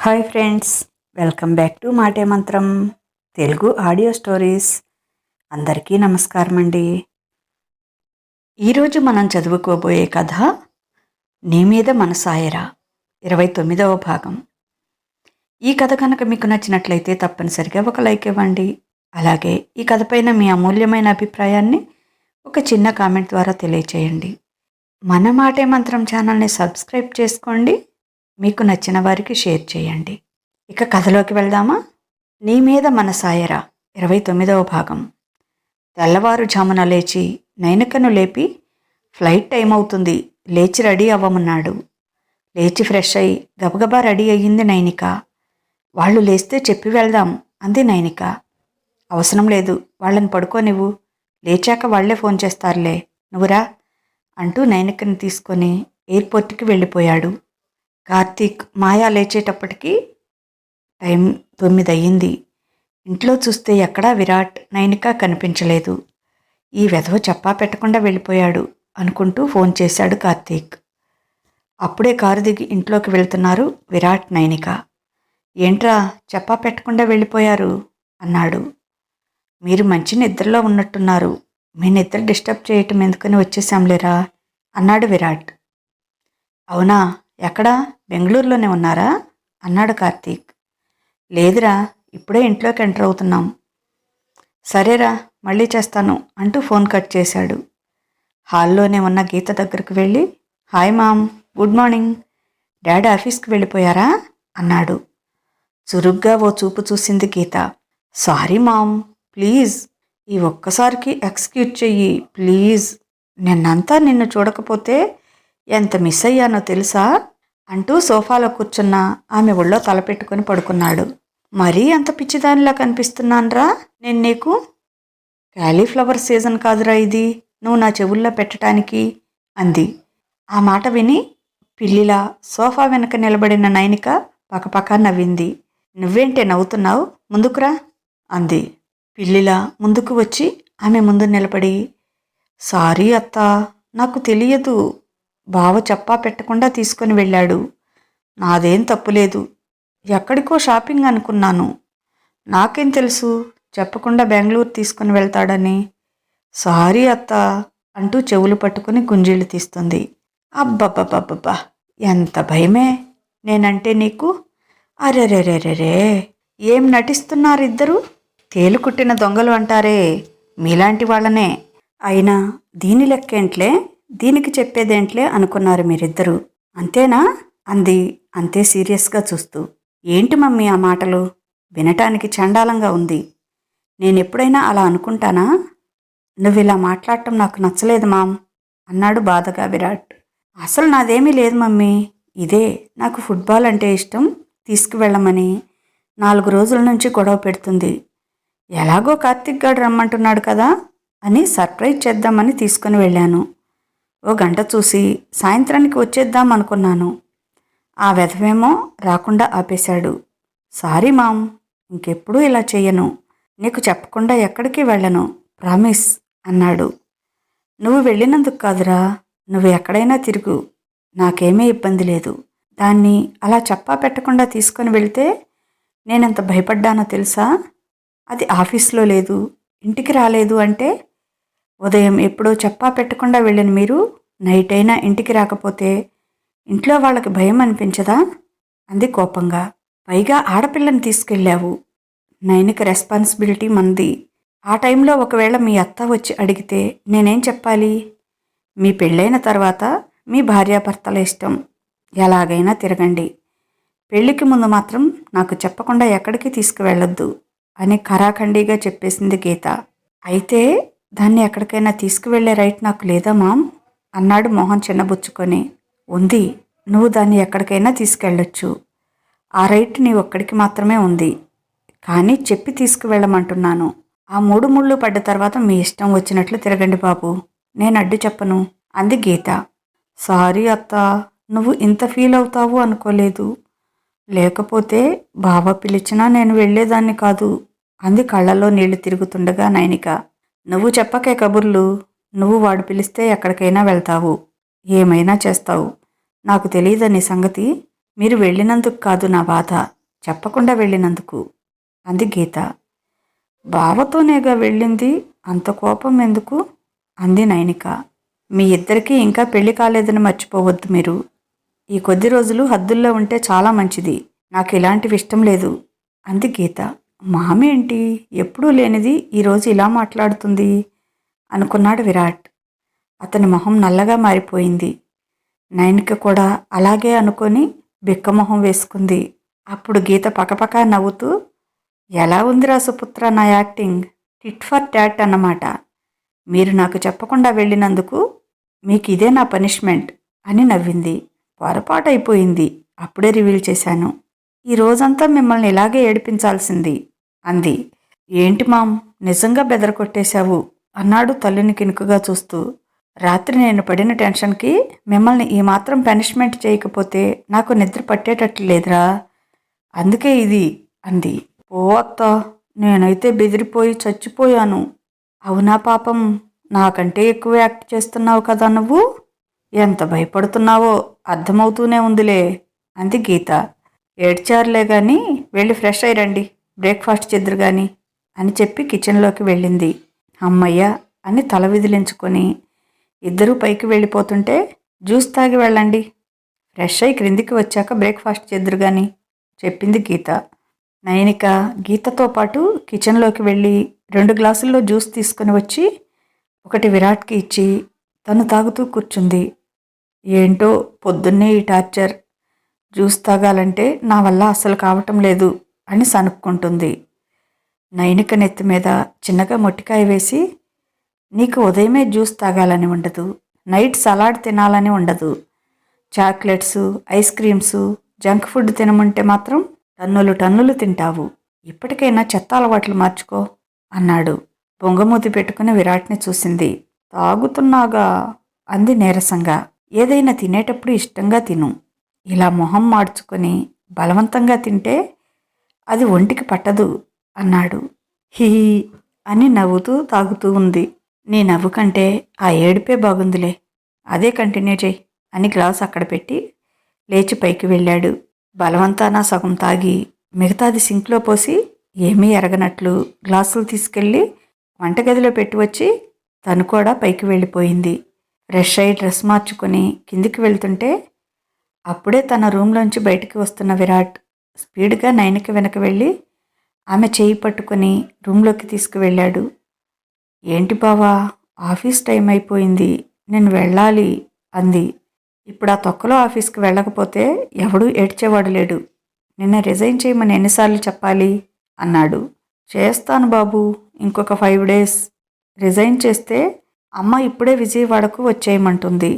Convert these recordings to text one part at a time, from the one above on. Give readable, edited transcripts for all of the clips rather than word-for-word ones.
Hi friends, welcome back to మాటే మంత్రం Telugu audio stories. అందరికీ నమస్కారం అండి. ఈరోజు మనం చదువుకోబోయే కథ నీ మీద మనసాయరా 29వ భాగం. ఈ కథ కనుక మీకు నచ్చినట్లయితే తప్పనిసరిగా ఒక లైక్ ఇవ్వండి. అలాగే ఈ కథ పైన మీ అమూల్యమైన అభిప్రాయాన్ని ఒక చిన్న కామెంట్ ద్వారా తెలియచేయండి. మన మాటే మంత్రం ఛానల్ని సబ్స్క్రైబ్ చేసుకోండి. మీకు నచ్చిన వారికి షేర్ చేయండి. ఇక కథలోకి వెళ్దామా? నీ మీద మనసాయరా 29వ భాగం. తెల్లవారుజామున లేచి నైనికను లేపి ఫ్లైట్ టైం అవుతుంది, లేచి రెడీ అవ్వమన్నాడు. లేచి ఫ్రెష్ అయి గబగబా రెడీ అయ్యింది నైనిక. వాళ్ళు లేస్తే చెప్పి వెళ్దాం అంది నైనిక. అవసరం లేదు, వాళ్ళని పడుకోనివ్వు, లేచాక వాళ్లే ఫోన్ చేస్తారులే, నువ్వురా అంటూ నైనికని తీసుకొని ఎయిర్పోర్ట్కి వెళ్ళిపోయాడు. కార్తీక్, మాయా లేచేటప్పటికి టైం 9 అయ్యింది. ఇంట్లో చూస్తే ఎక్కడా విరాట్, నైనిక కనిపించలేదు. ఈ వెధవ చెప్పా పెట్టకుండా వెళ్ళిపోయాడు అనుకుంటూ ఫోన్ చేశాడు కార్తీక్. అప్పుడే కారు దిగి ఇంట్లోకి వెళ్తున్నారు విరాట్, నైనిక. ఏంట్రా చెప్పా పెట్టకుండా వెళ్ళిపోయారు అన్నాడు. మీరు మంచి నిద్రలో ఉన్నట్టున్నారు, మీ నిద్ర డిస్టర్బ్ చేయటం ఎందుకని వచ్చేసాంలేరా అన్నాడు విరాట్. అవునా, ఎక్కడా, బెంగళూరులోనే ఉన్నారా అన్నాడు కార్తీక్. లేదురా, ఇప్పుడే ఇంట్లోకి ఎంటర్ అవుతున్నాం. సరేరా, మళ్ళీ చేస్తాను అంటూ ఫోన్ కట్ చేశాడు. హాల్లోనే ఉన్న గీత దగ్గరకు వెళ్ళి, hi mom, good morning, daddy ఆఫీస్కి వెళ్ళిపోయారా అన్నాడు. చురుగ్గా ఓ చూపు చూసింది గీత. సారీ మామ్, ప్లీజ్ ఈ ఒక్కసారికి ఎక్స్క్యూజ్ చెయ్యి ప్లీజ్, నిన్నంతా నిన్ను చూడకపోతే ఎంత మిస్ అయ్యానో తెలుసా అంటూ సోఫాలో కూర్చున్న ఆమె ఒళ్ళో తలపెట్టుకుని పడుకున్నాడు. మరీ అంత పిచ్చిదానిలా కనిపిస్తున్నాన్రా నేను నీకు? క్యాలీఫ్లవర్ సీజన్ కాదురా ఇది, నువ్వు నా చెవుల్లో పెట్టడానికి అంది. ఆ మాట విని పిల్లిలా సోఫా వెనక నిలబడిన నైనిక పకపక నవ్వింది. నువ్వేంటే నవ్వుతున్నావు, ముందుకురా అంది. పిల్లిలా ముందుకు వచ్చి ఆమె ముందు నిలబడి, సారీ అత్తా, నాకు తెలియదు, బావ చెప్పా పెట్టకుండా తీసుకొని వెళ్ళాడు, నాదేం తప్పులేదు, ఎక్కడికో షాపింగ్ అనుకున్నాను, నాకేం తెలుసు చెప్పకుండా బెంగళూరు తీసుకుని వెళ్తాడని, సారీ అత్తా అంటూ చెవులు పట్టుకుని గుంజీళ్ళు తీస్తుంది. అబ్బబ్బబ్బబ్బబ్బా, ఎంత భయమే నేనంటే నీకు. అరెరెరెరెరే, ఏం నటిస్తున్నారిద్దరూ, తేలుకుట్టిన దొంగలు అంటారే, మీలాంటి వాళ్ళనే. అయినా దీని లెక్కేంట్లే, దీనికి చెప్పేదేంట్లే అనుకున్నారు మీరిద్దరూ, అంతేనా అంది అంతే సీరియస్గా చూస్తూ. ఏంటి మమ్మీ ఆ మాటలు, వినటానికి చండాలంగా ఉంది. నేనెప్పుడైనా అలా అనుకుంటానా? నువ్విలా మాట్లాడటం నాకు నచ్చలేదు మామ్ అన్నాడు బాధగా విరాట్. అసలు నాదేమీ లేదు మమ్మీ, ఇదే నాకు ఫుట్బాల్ అంటే ఇష్టం, తీసుకువెళ్ళమని 4 రోజుల నుంచి గొడవ పెడుతుంది. ఎలాగో కార్తీక్ గారు రమ్మంటున్నాడు కదా అని సర్ప్రైజ్ చేద్దామని తీసుకుని వెళ్ళాను. ఓ గంట చూసి సాయంత్రానికి వచ్చేద్దాం అనుకున్నాను. ఆ వెధవేమో రాకుండా ఆపేశాడు. సారీ మామ్, ఇంకెప్పుడూ ఇలా చెయ్యను, నీకు చెప్పకుండా ఎక్కడికి వెళ్ళను, ప్రామిస్ అన్నాడు. నువ్వు వెళ్ళినందుకు కాదురా, నువ్వు ఎక్కడైనా తిరుగు, నాకేమీ ఇబ్బంది లేదు. దాన్ని అలా చెప్పా పెట్టకుండా తీసుకొని వెళ్తే నేనెంత భయపడ్డానో తెలుసా? అది ఆఫీస్లో లేదు, ఇంటికి రాలేదు అంటే, ఉదయం ఎప్పుడో చెప్పా పెట్టకుండా వెళ్ళిన మీరు నైట్ అయినా ఇంటికి రాకపోతే ఇంట్లో వాళ్ళకి భయం అనిపించదా అంది కోపంగా. పైగా ఆడపిల్లని తీసుకెళ్ళావు, నైనిక రెస్పాన్సిబిలిటీ మంది. ఆ టైంలో ఒకవేళ మీ అత్త వచ్చి అడిగితే నేనేం చెప్పాలి? మీ పెళ్ళైన తర్వాత మీ భార్యాభర్తల ఇష్టం, ఎలాగైనా తిరగండి, పెళ్లికి ముందు మాత్రం నాకు చెప్పకుండా ఎక్కడికి తీసుకువెళ్ళొద్దు అని ఖరాఖండిగా చెప్పేసింది గీత. అయితే దాన్ని ఎక్కడికైనా తీసుకువెళ్లే రైట్ నాకు లేదా మామ్ అన్నాడు మోహన్ చిన్నబుచ్చుకొని. ఉంది, నువ్వు దాన్ని ఎక్కడికైనా తీసుకెళ్ళొచ్చు, ఆ రైట్ నీ ఒక్కడికి మాత్రమే ఉంది, కానీ చెప్పి తీసుకువెళ్ళమంటున్నాను. ఆ 3 ముళ్ళు పడ్డ తర్వాత మీ ఇష్టం వచ్చినట్లు తిరగండి బాబు, నేను అడ్డు చెప్పను అంది గీత. సారీ అత్తా, నువ్వు ఇంత ఫీల్ అవుతావు అనుకోలేదు, లేకపోతే బావ పిలిచినా నేను వెళ్ళేదాన్ని కాదు అంది కళ్ళల్లో నీళ్లు తిరుగుతుండగా నైనిక. నువ్వు చెప్పకే కబుర్లు, నువ్వు వాడు పిలిస్తే ఎక్కడికైనా వెళ్తావు, ఏమైనా చేస్తావు, నాకు తెలియదని సంగతి మీరు వెళ్ళినందుకు కాదు నా బాధ, చెప్పకుండా వెళ్ళినందుకు అంది గీత. బావతోనేగా వెళ్ళింది, అంత కోపం ఎందుకు అంది నైనిక. మీ ఇద్దరికీ ఇంకా పెళ్లి కాలేదని మర్చిపోవద్దు మీరు. ఈ కొద్ది రోజులు హద్దుల్లో ఉంటే చాలా మంచిది. నాకు ఇలాంటివి ఇష్టం లేదు అంది గీత. మామేంటి ఎప్పుడూ లేనిది ఈరోజు ఇలా మాట్లాడుతుంది అనుకున్నాడు విరాట్. అతని మొహం నల్లగా మారిపోయింది. నైనిక కూడా అలాగే అనుకొని బిక్కమొహం వేసుకుంది. అప్పుడు గీత పకపకా నవ్వుతూ, ఎలా ఉందిరా సుపుత్ర నా యాక్టింగ్? టిట్ ఫర్ టాట్ అన్నమాట. మీరు నాకు చెప్పకుండా వెళ్ళినందుకు మీకు ఇదే నా పనిష్మెంట్ అని నవ్వింది. పొరపాటైపోయింది, అప్పుడే రివీల్ చేశాను. ఈ రోజంతా మిమ్మల్ని ఇలాగే ఏడిపించాల్సింది అంది. ఏంటి మామ్, నిజంగా బెదరకొట్టేశావు అన్నాడు తల్లిని కినుకుగా చూస్తూ. రాత్రి నేను పడిన టెన్షన్కి మిమ్మల్ని ఈ మాత్రం పనిష్మెంట్ చేయకపోతే నాకు నిద్ర పట్టేటట్లు లేదురా, అందుకే ఇది అంది. ఓ అత్త, నేనైతే బెదిరిపోయి చచ్చిపోయాను. అవునా పాపం, నాకంటే ఎక్కువ యాక్ట్ చేస్తున్నావు కదా నువ్వు. ఎంత భయపడుతున్నావో అర్థమవుతూనే ఉందిలే అంది గీత. ఏడ్చారులే గాని వెళ్ళి ఫ్రెష్ అయ్యిరండి, బ్రేక్ఫాస్ట్ చేద్దురు గాని అని చెప్పి కిచెన్లోకి వెళ్ళింది. అమ్మయ్య అని తల విదిలించుకొని ఇద్దరూ పైకి వెళ్ళిపోతుంటే, జ్యూస్ తాగి వెళ్ళండి, ఫ్రెష్ అయి క్రిందికి వచ్చాక బ్రేక్ఫాస్ట్ చేద్దురు గాని చెప్పింది గీత. నయనిక గీతతో పాటు కిచెన్లోకి వెళ్ళి 2 గ్లాసుల్లో జ్యూస్ తీసుకుని వచ్చి ఒకటి విరాట్కి ఇచ్చి తను తాగుతూ కూర్చుంది. ఏంటో పొద్దున్నే ఈ టార్చర్, జ్యూస్ తాగాలంటే నా వల్ల అస్సలు కావటం లేదు అని సనుక్కుంటుంది. నైనిక నెత్తి మీద చిన్నగా మొట్టికాయ వేసి, నీకు ఉదయమే జ్యూస్ తాగాలని ఉండదు, నైట్ సలాడ్ తినాలని ఉండదు, chocolates, ice creams, junk food తినమంటే మాత్రం టన్నులు టన్నులు తింటావు. ఇప్పటికైనా చెత్త అలవాట్లు మార్చుకో అన్నాడు. పొంగమూతి పెట్టుకుని విరాట్ని చూసింది. తాగుతున్నాగా అంది నీరసంగా. ఏదైనా తినేటప్పుడు ఇష్టంగా తిను, ఇలా మొహం మార్చుకొని బలవంతంగా తింటే అది ఒంటికి పట్టదు అన్నాడు. హీ అని నవ్వుతూ తాగుతూ ఉంది. నీ నవ్వు కంటే ఆ ఏడుపే బాగుందిలే, అదే కంటిన్యూ చెయ్యి అని గ్లాస్ అక్కడ పెట్టి లేచి పైకి వెళ్ళాడు. బలవంతాన సగం తాగి మిగతాది సింక్లో పోసి ఏమీ ఎరగనట్లు గ్లాసులు తీసుకెళ్ళి వంటగదిలో పెట్టి వచ్చి తను కూడా పైకి వెళ్ళిపోయింది. ఫ్రెష్ అయి డ్రెస్ మార్చుకొని కిందికి వెళ్తుంటే అప్పుడే తన రూమ్లోంచి బయటికి వస్తున్న విరాట్ స్పీడ్గా నైనికి వెనక వెళ్ళి ఆమె చేయి పట్టుకొని రూమ్లోకి తీసుకువెళ్ళాడు. ఏంటి బావా, ఆఫీస్ టైం అయిపోయింది, నేను వెళ్ళాలి అంది. ఇప్పుడు ఆ తొక్కలో ఆఫీస్కి వెళ్ళకపోతే ఎవడూ ఏడ్చేవాడు లేడు, నిన్న రిజైన్ చేయమని ఎన్నిసార్లు చెప్పాలి అన్నాడు. చేస్తాను బాబు, ఇంకొక 5 days. రిజైన్ చేస్తే అమ్మ ఇప్పుడే విజయవాడకు వచ్చేయమంటుంది,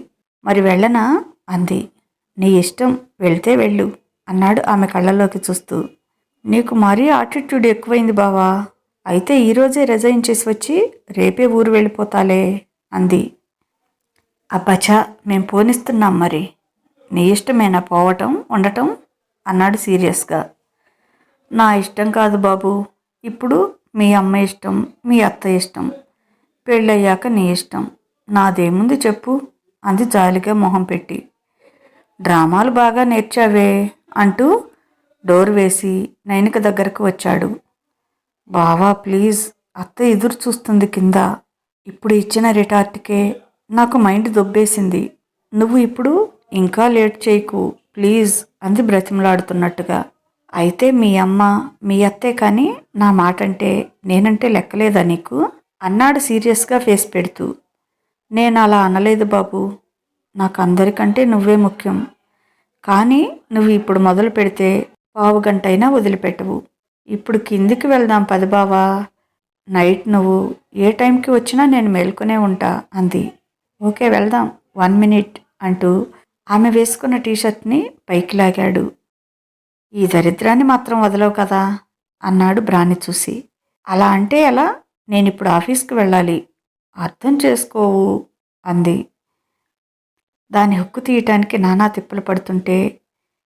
మరి వెళ్ళనా అంది. నీ ఇష్టం, వెళ్తే వెళ్ళు అన్నాడు ఆమె కళ్ళల్లోకి చూస్తూ. నీకు మరీ ఆటిట్యూడ్ ఎక్కువైంది బావా, అయితే ఈరోజే రిజైన్ చేసి వచ్చి రేపే ఊరు వెళ్ళిపోతాలే అంది. అబ్బచ్చా, మేం పోనిస్తున్నాం, మరి నీ ఇష్టమేనా పోవటం ఉండటం అన్నాడు సీరియస్గా. నా ఇష్టం కాదు బాబు, ఇప్పుడు మీ అమ్మ ఇష్టం, మీ అత్త ఇష్టం, పెళ్ళయ్యాక నీ ఇష్టం, నాదేముంది చెప్పు అంది జాలిగా మొహం పెట్టి. డ్రామాలు బాగా నేర్చావే అంటూ డోర్ వేసి నైనిక దగ్గరకు వచ్చాడు. బావా ప్లీజ్, అత్త ఎదురు చూస్తుంది కింద, ఇప్పుడు ఇచ్చిన రిటార్ట్కే నాకు మైండ్ దొబ్బేసింది, నువ్వు ఇప్పుడు ఇంకా లేట్ చేయకు ప్లీజ్ అంది బ్రతిమలాడుతున్నట్టుగా. అయితే మీ అమ్మ మీ అత్తే కానీ నా మాటంటే నేనంటే లెక్కలేదా నీకు అన్నాడు సీరియస్గా ఫేస్ పెడుతూ. నేను అలా అనలేదు బాబు, నాకు అందరికంటే నువ్వే ముఖ్యం, కానీ నువ్వు ఇప్పుడు మొదలు పెడితే 15 గంటైనా వదిలిపెట్టవు. ఇప్పుడు కిందికి వెళ్దాం పద బావా, నైట్ నువ్వు ఏ టైంకి వచ్చినా నేను మేల్కొనే ఉంటా అంది. ఓకే వెళ్దాం, 1 minute అంటూ ఆమె వేసుకున్న టీషర్ట్ని పైకి లాగాడు. ఈ దరిద్రాన్ని మాత్రం వదలవు కదా అన్నాడు బ్రాని చూసి. అలా అంటే ఎలా, నేనిప్పుడు ఆఫీస్కి వెళ్ళాలి, అర్థం చేసుకోవు అంది. దాని హుక్కు తీయటానికి నానా తిప్పలు పడుతుంటే,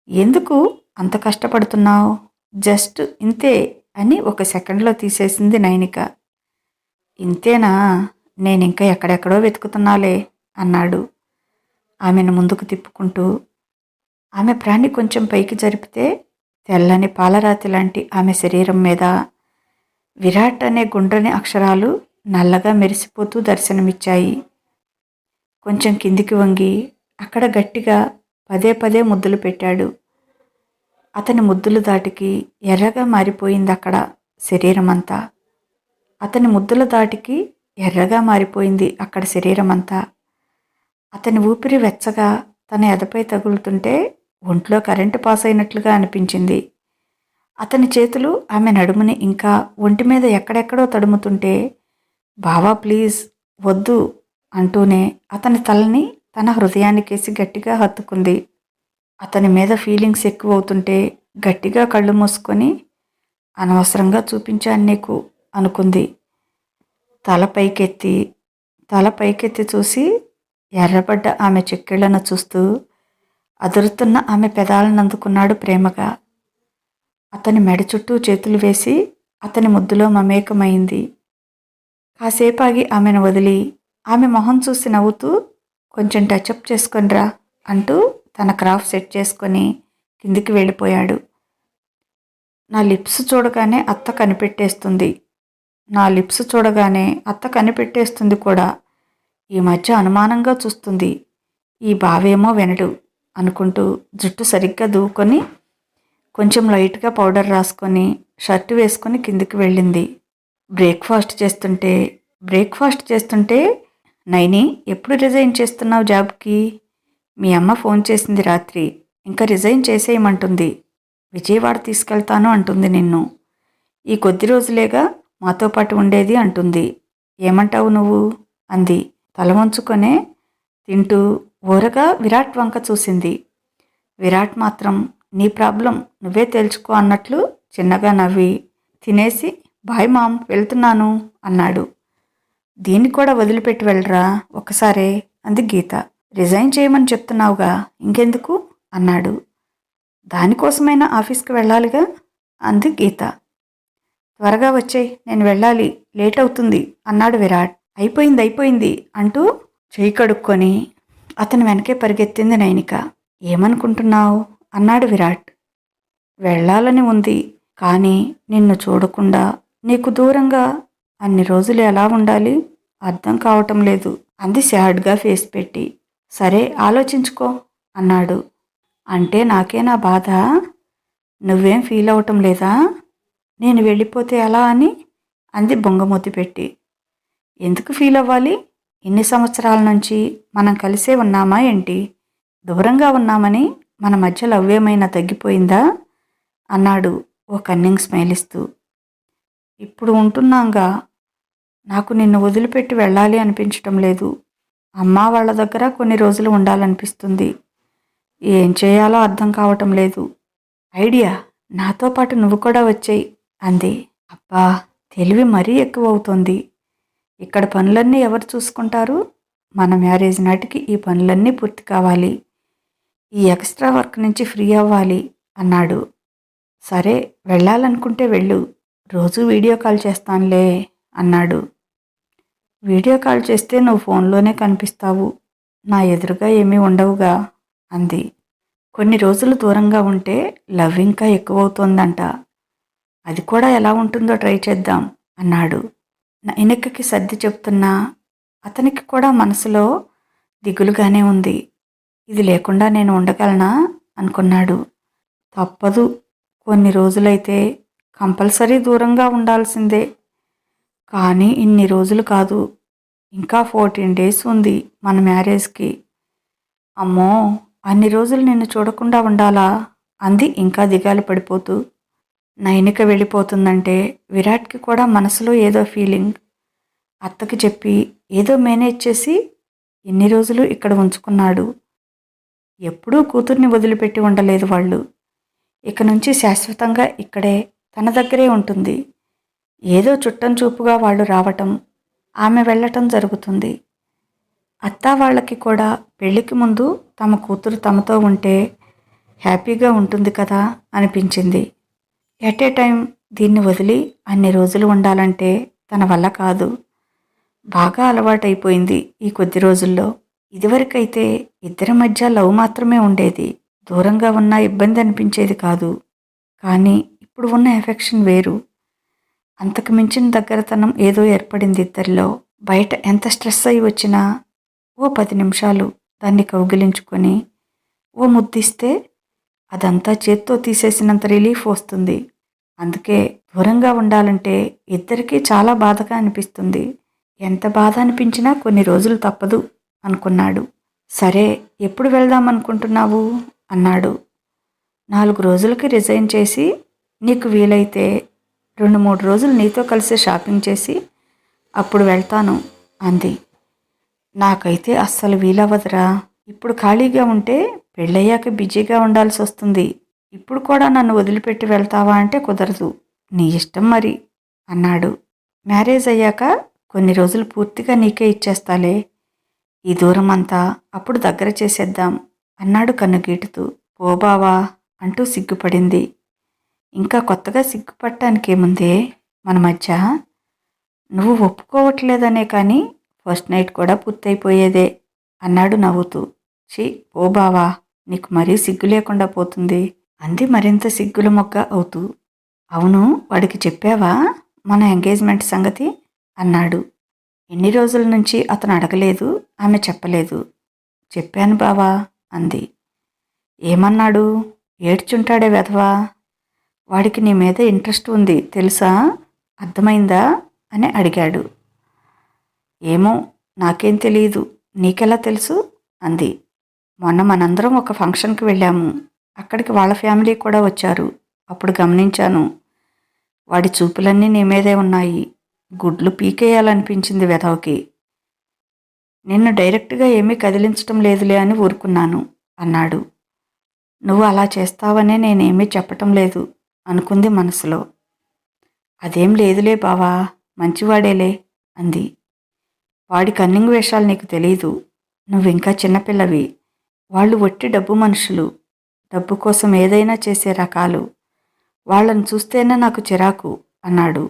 ఎందుకు అంత కష్టపడుతున్నావు, జస్ట్ ఇంతే అని 1 సెకండ్లో తీసేసింది నైనిక. ఇంతేనా, నేనింకా ఎక్కడెక్కడో వెతుకుతున్నాలే అన్నాడు ఆమెను ముందుకు తిప్పుకుంటూ. ఆమె ప్రాణి కొంచెం పైకి జరిపితే తెల్లని పాలరాతి లాంటి ఆమె శరీరం మీద విరాట్ అనే గుండ్రని అక్షరాలు నల్లగా మెరిసిపోతూ దర్శనమిచ్చాయి. కొంచెం కిందికి వంగి అక్కడ గట్టిగా పదే పదే ముద్దులు పెట్టాడు. అతని ముద్దుల దాటికి ఎర్రగా మారిపోయింది అక్కడ శరీరమంతా. అతని ముద్దుల దాటికి ఎర్రగా మారిపోయింది అక్కడ శరీరమంతా. అతని ఊపిరి వెచ్చగా తన ఎదపై తగులుతుంటే ఒంట్లో కరెంటు పాస్ అయినట్లుగా అనిపించింది. అతని చేతులు ఆమె నడుముని ఇంకా ఒంటి మీద ఎక్కడెక్కడో తడుముతుంటే బావా ప్లీజ్ వద్దు అంటూనే అతని తలని తన హృదయానికేసి గట్టిగా హత్తుకుంది. అతని మీద ఫీలింగ్స్ ఎక్కువ అవుతుంటే గట్టిగా కళ్ళు మూసుకొని అనవసరంగా చూపించాను నీకు అనుకుంది. తల పైకెత్తి చూసి ఎర్రబడ్డ ఆమె చెక్కిళ్లను చూస్తూ అదురుతున్న ఆమె పెదాలను అందుకున్నాడు ప్రేమగా. అతని మెడ చుట్టూ చేతులు వేసి అతని ముద్దులో మమేకమైంది. కాసేపాగి ఆమెను వదిలి ఆమె మొహం చూసి నవ్వుతూ కొంచెం టచప్ చేసుకొనిరా అంటూ తన క్రాఫ్ సెట్ చేసుకొని కిందికి వెళ్ళిపోయాడు. నా లిప్స్ చూడగానే అత్త కనిపెట్టేస్తుంది కూడా. ఈ మధ్య అనుమానంగా చూస్తుంది. ఈ బావేమో వినడు అనుకుంటూ జుట్టు సరిగ్గా దూకొని కొంచెం లైట్గా పౌడర్ రాసుకొని షర్టు వేసుకొని కిందికి వెళ్ళింది. బ్రేక్ఫాస్ట్ చేస్తుంటే నైని ఎప్పుడు రిజైన్ చేస్తున్నావు జాబ్కి? మీ అమ్మ ఫోన్ చేసింది రాత్రి. ఇంకా రిజైన్ చేసేయమంటుంది. విజయవాడ తీసుకెళ్తాను అంటుంది నిన్ను. ఈ కొద్ది రోజులేగా మాతో పాటు ఉండేది అంటుంది. ఏమంటావు నువ్వు అంది తల వంచుకొనే తింటూ ఊరగా విరాట్ వంక చూసింది. విరాట్ మాత్రం నీ ప్రాబ్లం నువ్వే తేల్చుకో అన్నట్లు చిన్నగా నవ్వి తినేసి బాయ్ మామ్ వెళ్తున్నాను అన్నాడు. దీన్ని కూడా వదిలిపెట్టి వెళ్ళరా ఒకసారే అంది గీత. రిజైన్ చేయమని చెప్తున్నావుగా ఇంకెందుకు అన్నాడు. దానికోసమైనా ఆఫీస్కి వెళ్ళాలిగా అంది గీత. త్వరగా వచ్చేయ్, నేను వెళ్ళాలి, లేట్ అవుతుంది అన్నాడు విరాట్. అయిపోయింది అంటూ చేయి కడుక్కొని అతని వెనకే పరిగెత్తింది నైనిక. ఏమనుకుంటున్నావు అన్నాడు విరాట్. వెళ్ళాలని ఉంది, కానీ నిన్ను చూడకుండా నీకు దూరంగా అన్ని రోజులు ఎలా ఉండాలి అర్థం కావటం లేదు అంది సాడ్గా ఫేస్ పెట్టి. సరే ఆలోచించుకో అన్నాడు. అంటే నాకేనా బాధ? నువ్వేం ఫీల్ అవటం లేదా? నేను వెళ్ళిపోతే ఎలా అని అంది బొంగమూతి పెట్టి. ఎందుకు ఫీల్ అవ్వాలి? ఇన్ని సంవత్సరాల నుంచి మనం కలిసే ఉన్నామా ఏంటి? దూరంగా ఉన్నామని మన మధ్య లవ్ ఏమైనా తగ్గిపోయిందా అన్నాడు ఓ కన్నింగ్ స్మైల్ ఇస్తూ. ఇప్పుడు ఉంటున్నాంగా. నాకు నిన్ను వదిలిపెట్టి వెళ్ళాలి అనిపించటం లేదు. అమ్మా వాళ్ళ దగ్గర కొన్ని రోజులు ఉండాలనిపిస్తుంది. ఏం చేయాలో అర్థం కావటం లేదు. ఐడియా, నాతో పాటు నువ్వు కూడా వచ్చేయి అంది. అబ్బా, తెలివి మరీ ఎక్కువ అవుతోంది. ఇక్కడ పనులన్నీ ఎవరు చూసుకుంటారు? మన మ్యారేజ్ నాటికి ఈ పనులన్నీ పూర్తి కావాలి. ఈ ఎక్స్ట్రా వర్క్ నుంచి ఫ్రీ అవ్వాలి అన్నాడు. సరే వెళ్ళాలనుకుంటే వెళ్ళు, రోజు వీడియో కాల్ చేస్తానులే అన్నాడు. వీడియో కాల్ చేస్తే నువ్వు ఫోన్లోనే కనిపిస్తావు, నా ఎదురుగా ఏమీ ఉండవుగా అంది. కొన్ని రోజులు దూరంగా ఉంటే లవ్ ఇంకా ఎక్కువవుతోందంట. అది కూడా ఎలా ఉంటుందో ట్రై చేద్దాం అన్నాడు. నైనికకి సర్ది చెప్తున్నా అతనికి కూడా మనసులో దిగులుగానే ఉంది. ఇది లేకుండా నేను ఉండగలనా అనుకున్నాడు. తప్పదు, కొన్ని రోజులైతే కంపల్సరీ దూరంగా ఉండాల్సిందే. కానీ ఇన్ని రోజులు కాదు, ఇంకా 14 days ఉంది మన మ్యారేజ్కి. అమ్మో, అన్ని రోజులు నిన్ను చూడకుండా ఉండాలా అంది ఇంకా దిగాలు పడిపోతూ. నైనిక వెళ్ళిపోతుందంటే విరాట్కి కూడా మనసులో ఏదో ఫీలింగ్. అత్తకి చెప్పి ఏదో మేనేజ్ చేసి ఎన్ని రోజులు ఇక్కడ ఉంచుకున్నాడు. ఎప్పుడూ కూతుర్ని వదిలిపెట్టి ఉండలేదు వాళ్ళు. ఇక నుంచి శాశ్వతంగా ఇక్కడే తన దగ్గరే ఉంటుంది. ఏదో చుట్టం చూపుగా వాళ్ళు రావటం, ఆమె వెళ్ళటం జరుగుతుంది. అత్తా వాళ్ళకి కూడా పెళ్లికి ముందు తమ కూతురు తమతో ఉంటే హ్యాపీగా ఉంటుంది కదా అనిపించింది. ఎట్ ఏ టైం దీన్ని వదిలి అన్ని రోజులు ఉండాలంటే తన వల్ల కాదు. బాగా అలవాటైపోయింది ఈ కొద్ది రోజుల్లో. ఇదివరకైతే ఇద్దరి మధ్య లవ్ మాత్రమే ఉండేది. దూరంగా ఉన్నా ఇబ్బంది అనిపించేది కాదు. కానీ ఇప్పుడు ఉన్న ఎఫెక్షన్ వేరు. అంతకు మించిన దగ్గరతనం ఏదో ఏర్పడింది ఇద్దరిలో. బయట ఎంత స్ట్రెస్ అయి వచ్చినా ఓ 10 నిమిషాలు దాన్ని కౌగిలించుకొని ఓ ముద్దిస్తే అదంతా చేత్తో తీసేసినంత రిలీఫ్ వస్తుంది. అందుకే దూరంగా ఉండాలంటే ఇద్దరికీ చాలా బాధగా అనిపిస్తుంది. ఎంత బాధ అనిపించినా కొన్ని రోజులు తప్పదు అనుకున్నాడు. సరే, ఎప్పుడు వెళ్దాం అనుకుంటున్నావు అన్నాడు. 4 రోజులకి రిజైన్ చేసి నీకు వీలైతే 2-3 రోజులు నీతో కలిసి షాపింగ్ చేసి అప్పుడు వెళ్తాను అంది. నాకైతే అస్సలు వీలవ్వదురా. ఇప్పుడు ఖాళీగా ఉంటే పెళ్ళయ్యాక బిజీగా ఉండాల్సి వస్తుంది. ఇప్పుడు కూడా నన్ను వదిలిపెట్టి వెళ్తావా అంటే కుదరదు. నీ ఇష్టం మరి అన్నాడు. మ్యారేజ్ అయ్యాక కొన్ని రోజులు పూర్తిగా నీకే ఇచ్చేస్తాలే. ఈ దూరం అంతా అప్పుడు దగ్గర చేసేద్దాం అన్నాడు కన్నుగీటుతూ. ఓ బావా అంటూ సిగ్గుపడింది. ఇంకా కొత్తగా సిగ్గుపడటానికేముందే మన మధ్య? నువ్వు ఒప్పుకోవట్లేదనే కానీ ఫస్ట్ నైట్ కూడా పూర్తయిపోయేదే అన్నాడు నవ్వుతూ. ఛీ ఓ బావా, నీకు మరీ సిగ్గు లేకుండా పోతుంది అంది మరింత సిగ్గుల మొగ్గ అవుతూ. అవును, వాడికి చెప్పావా మన ఎంగేజ్మెంట్ సంగతి అన్నాడు. ఎన్ని రోజుల నుంచి అతను అడగలేదు, ఆమె చెప్పలేదు. చెప్పాను బావా అంది. ఏమన్నాడు? ఏడ్చుంటాడే వెధవా. వాడికి నీ మీద ఇంట్రెస్ట్ ఉంది తెలుసా, అర్థమైందా అని అడిగాడు. ఏమో, నాకేం తెలియదు, నీకెలా తెలుసు అంది. మొన్న మనందరం ఒక ఫంక్షన్కి వెళ్ళాము. అక్కడికి వాళ్ళ ఫ్యామిలీ కూడా వచ్చారు. అప్పుడు గమనించాను. వాడి చూపులన్నీ నీ మీదే ఉన్నాయి. గుడ్లు పీకేయాలనిపించింది వెధవకి. నిన్ను డైరెక్ట్గా ఏమీ కదిలించటం లేదులే అని ఊరుకున్నాను అన్నాడు. నువ్వు అలా చేస్తావనే నేనేమీ చెప్పటం లేదు అనుకుంది మనసులో. అదేం లేదులే బావా, మంచివాడేలే అంది. వాడి కన్నింగ్ వేషాలు నీకు తెలీదు. నువ్వింకా చిన్నపిల్లవి. వాళ్ళు ఒట్టి డబ్బు మనుషులు. డబ్బు కోసం ఏదైనా చేసే రకాలు. వాళ్ళని చూస్తేనే నాకు చిరాకు అన్నాడు.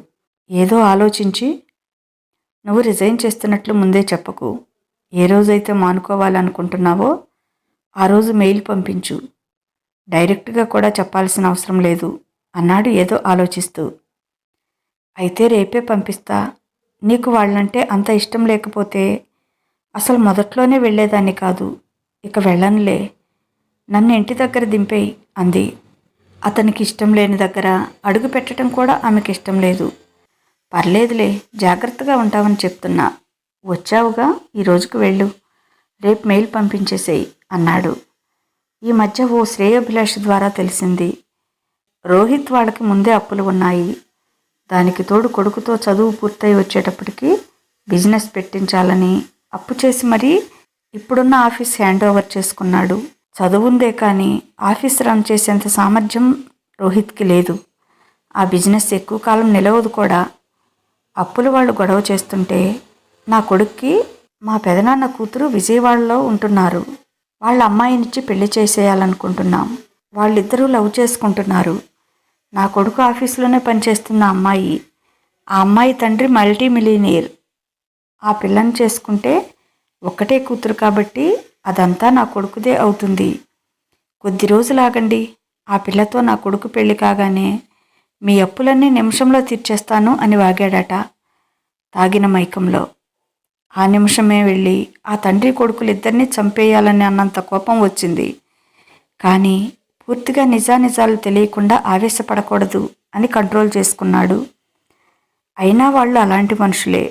ఏదో ఆలోచించి, నువ్వు రిజైన్ చేస్తున్నట్లు ముందే చెప్పకు. ఏ రోజైతే మానుకోవాలనుకుంటున్నావో ఆ రోజు మెయిల్ పంపించు. డైరెక్ట్గా కూడా చెప్పాల్సిన అవసరం లేదు అన్నాడు ఏదో ఆలోచిస్తూ. అయితే రేపే పంపిస్తా. నీకు వాళ్ళంటే అంత ఇష్టం లేకపోతే అసలు మొదట్లోనే వెళ్ళేదాన్ని కాదు. ఇక వెళ్ళనులే. నన్ను ఇంటి దగ్గర దింపేయి అంది. అతనికి ఇష్టం లేని దగ్గర అడుగు పెట్టడం కూడా ఆమెకి ఇష్టం లేదు. పర్లేదులే, జాగ్రత్తగా ఉంటావని చెప్తున్నా. వచ్చావుగా, ఈ రోజుకు వెళ్ళు. రేపు మెయిల్ పంపించేసేయి అన్నాడు. ఈ మధ్య ఓ శ్రేయోభిలాషి ద్వారా తెలిసింది. రోహిత్ వాళ్ళకి ముందే అప్పులు ఉన్నాయి. దానికి తోడు కొడుకుతో చదువు పూర్తయి వచ్చేటప్పటికి బిజినెస్ పెట్టించాలని అప్పు చేసి మరీ ఇప్పుడున్న ఆఫీస్ హ్యాండ్ ఓవర్ చేసుకున్నాడు. చదువుందే కానీ ఆఫీస్ రన్ చేసేంత సామర్థ్యం రోహిత్కి లేదు. ఆ బిజినెస్ ఎక్కువ కాలం నిలవదు కూడా. అప్పులు వాళ్ళు గొడవ చేస్తుంటే నా కొడుక్కి మా పెదనాన్న కూతురు విజయవాడలో ఉంటున్నారు. వాళ్ళ అమ్మాయినిచ్చి పెళ్లి చేసేయాలనుకుంటున్నాం. వాళ్ళిద్దరూ లవ్ చేసుకుంటున్నారు. నా కొడుకు ఆఫీసులోనే పనిచేస్తున్న అమ్మాయి. ఆ అమ్మాయి తండ్రి మల్టీ మిలీనియర్. ఆ పిల్లని చేసుకుంటే ఒక్కటే కూతురు కాబట్టి అదంతా నా కొడుకుదే అవుతుంది. కొద్ది రోజులు ఆగండి. ఆ పిల్లతో నా కొడుకు పెళ్లి కాగానే మీ అప్పులన్నీ నిమిషంలో తీర్చేస్తాను అని వాగాడట తాగిన మైకంలో. ఆ నిమిషమే వెళ్ళి ఆ తండ్రి కొడుకులిద్దరినీ చంపేయాలని అన్నంత కోపం వచ్చింది. కానీ పూర్తిగా నిజానిజాలు తెలియకుండా ఆవేశపడకూడదు అని కంట్రోల్ చేసుకున్నాడు. అయినా వాళ్ళు అలాంటి మనుషులే.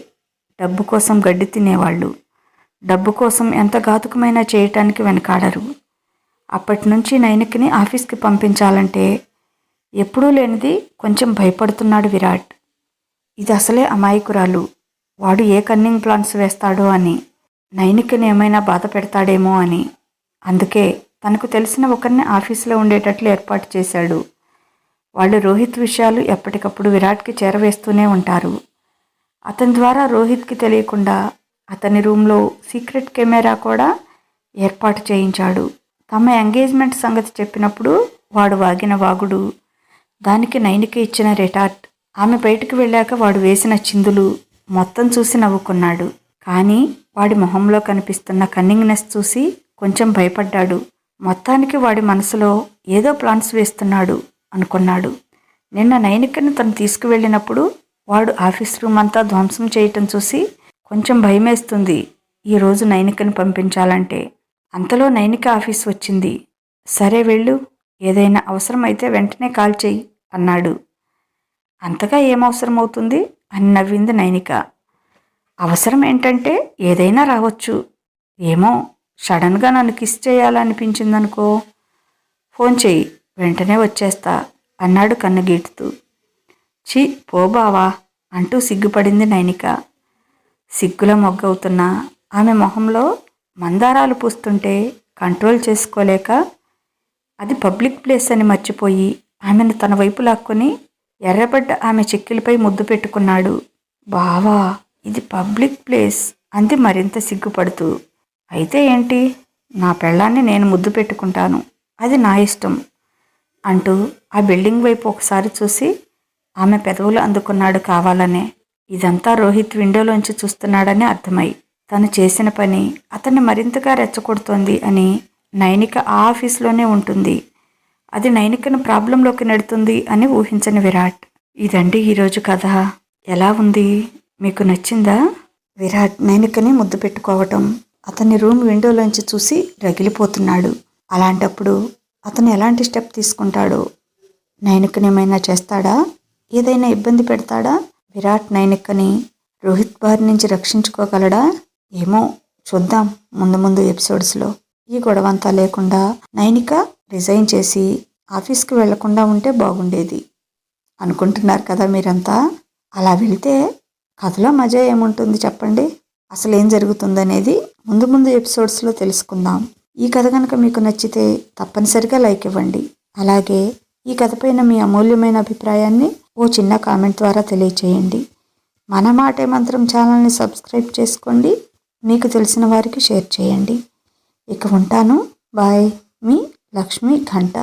డబ్బు కోసం గడ్డి తినేవాళ్ళు. డబ్బు కోసం ఎంత ఘాతుకమైనా చేయటానికి వెనకాడరు. అప్పటి నుంచి నైనికిని ఆఫీస్కి పంపించాలంటే ఎప్పుడూ లేనిది కొంచెం భయపడుతున్నాడు విరాట్. ఇది అసలే అమాయకురాలు. వాడు ఏ కన్నింగ్ ప్లాన్స్ వేస్తాడో అని, నైనికిని ఏమైనా బాధ పెడతాడేమో అని. అందుకే తనకు తెలిసిన ఒకరిని ఆఫీసులో ఉండేటట్లు ఏర్పాటు చేశాడు. వాళ్ళు రోహిత్ విషయాలు ఎప్పటికప్పుడు విరాట్కి చేరవేస్తూనే ఉంటారు. అతని ద్వారా రోహిత్కి తెలియకుండా అతని రూమ్లో సీక్రెట్ కెమెరా కూడా ఏర్పాటు చేయించాడు. తమ ఎంగేజ్మెంట్ సంగతి చెప్పినప్పుడు వాడు వాగిన వాగుడు, దానికి నైనికి ఇచ్చిన రిటార్ట్, ఆమె బయటకు వెళ్ళాక వాడు వేసిన చిందులు మొత్తం చూసి నవ్వుకున్నాడు. కానీ వాడి మొహంలో కనిపిస్తున్న కన్నింగ్నెస్ చూసి కొంచెం భయపడ్డాడు మొత్తానికి వాడి మనసులో ఏదో ప్లాన్స్ వేస్తున్నాడు అనుకున్నాడు. నిన్న నైనికను తను తీసుకువెళ్ళినప్పుడు వాడు ఆఫీస్ రూమ్ అంతా ధ్వంసం చేయటం చూసి కొంచెం భయమేస్తుంది ఈరోజు నైనికను పంపించాలంటే. అంతలో నైనిక ఆఫీస్ వచ్చింది. సరే వెళ్ళు, ఏదైనా అవసరమైతే వెంటనే కాల్ చెయ్యి అన్నాడు. అంతగా ఏమవసరమవుతుంది అని నవ్వింది నైనిక. అవసరం ఏంటంటే ఏదైనా రావచ్చు. ఏమో సడన్గా నన్ను కిస్ చేయాలనిపించిందనుకో. ఫోన్ చెయ్యి, వెంటనే వచ్చేస్తా అన్నాడు కన్నుగీటుతూ. ఛీ పో బావా అంటూ సిగ్గుపడింది నైనిక. సిగ్గుల మొగ్గవుతున్న ఆమె మొహంలో మందారాలు పూస్తుంటే కంట్రోల్ చేసుకోలేక అది పబ్లిక్ ప్లేస్ అని మర్చిపోయి ఆమెను తన వైపు లాక్కొని ఎర్రబడ్డ ఆమె చెక్కిలపై ముద్దు పెట్టుకున్నాడు. బావా ఇది పబ్లిక్ ప్లేస్ అంది మరింత సిగ్గుపడుతూ. అయితే ఏంటి, నా పెళ్ళాన్ని నేను ముద్దు పెట్టుకుంటాను, అది నా ఇష్టం అంటూ ఆ బిల్డింగ్ వైపు ఒకసారి చూసి ఆమె పెదవులు అందుకున్నాడు కావాలనే. ఇదంతా రోహిత్ విండోలోంచి చూస్తున్నాడని అర్థమై తను చేసిన పని అతన్ని మరింతగా రెచ్చగొడుతోంది అని. నైనిక ఆ ఆఫీస్లోనే ఉంటుంది, అది నైనికను ప్రాబ్లంలోకి నెడుతుంది అని ఊహించని విరాట్. ఇదండి ఈరోజు కథ. ఎలా ఉంది, మీకు నచ్చిందా? విరాట్ నైనికని ముద్దు పెట్టుకోవటం, అతని రూమ్ విండోలోంచి చూసి రగిలిపోతున్నాడు. అలాంటప్పుడు అతను ఎలాంటి స్టెప్ తీసుకుంటాడో, నైనికనేమైనా చేస్తాడా, ఏదైనా ఇబ్బంది పెడతాడా? విరాట్ నైనికని రోహిత్ బారి నుంచి రక్షించుకోగలడా? ఏమో చూద్దాం ముందు ముందు ఎపిసోడ్స్లో. ఈ గొడవంతా లేకుండా నైనిక రిజైన్ చేసి ఆఫీస్కి వెళ్లకుండా ఉంటే బాగుండేది అనుకుంటున్నారు కదా మీరంతా. అలా వెళితే కథలో మజా ఏముంటుంది చెప్పండి? అసలు ఏం జరుగుతుందనేది ముందు ముందు ఎపిసోడ్స్లో తెలుసుకుందాం. ఈ కథ కనుక మీకు నచ్చితే తప్పనిసరిగా లైక్ ఇవ్వండి. అలాగే ఈ కథపైన మీ అమూల్యమైన అభిప్రాయాన్ని ఓ చిన్న కామెంట్ ద్వారా తెలియచేయండి. మన మాటే మంత్రం ఛానల్ని సబ్స్క్రైబ్ చేసుకోండి. మీకు తెలిసిన వారికి షేర్ చేయండి. ఇక ఉంటాను. బాయ్. మీ లక్ష్మీ ఘంట.